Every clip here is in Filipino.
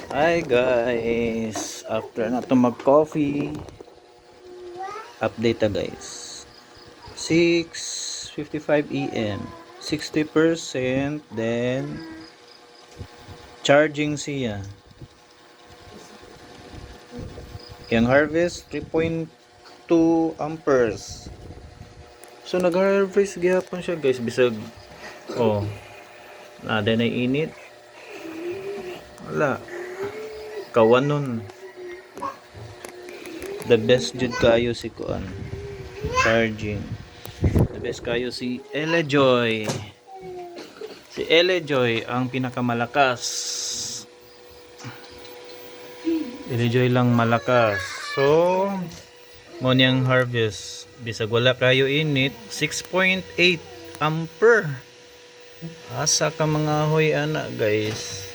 Hi guys, after na to mag-coffee, update ta guys. 6:55 AM, 60%, then charging siya. Yung harvest 3.2 amperes. So nag-harvest gyapon siya guys, bisag nada na init. Wala. Kawanon. The best jud kayo si kuan. Charging. The best kayo si Elejoy. Si Elejoy ang pinakamalakas. Elejoy lang malakas. So, mo niyang harvest. Bisag wala kayo init, 6.8 ampere. Asa ka mga hoy ana guys.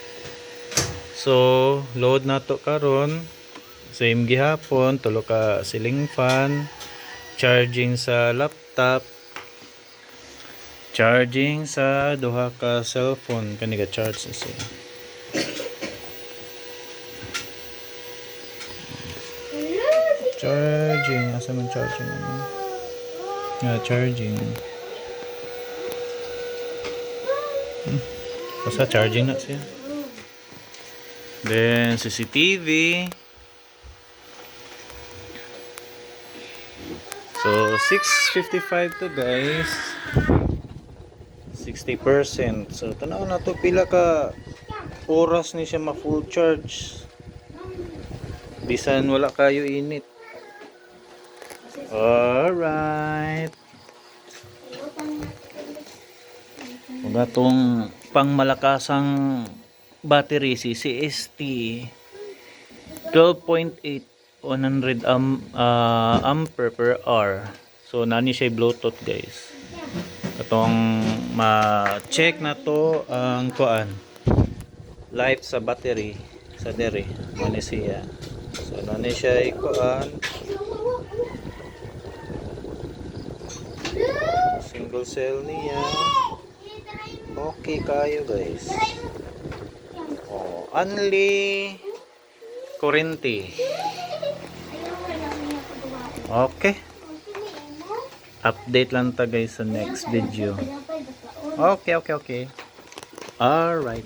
So, load na to karon. Same gihapon, tulo ka ceiling fan, charging sa laptop, charging sa duha ka cellphone kani ga charge siya. Charging, asa man charging ano? Charging. Basta charging na siya. Then CCTV. So 6:55 to guys. 60%. So tanaw na to pila ka oras ni siya ma-full charge. Bisan wala kayo init. Alright. Kung atong pangmalakasang battery si CST 12.8 100 ampere per hour. So nani siya Bluetooth guys. Katong ma-check na to ang kuan life sa battery sa dere mo siya. So nani siya kuan single cell niya. Okay kayo guys. Only 40. Okay. Update lang ta guys sa next video. Okay. Alright.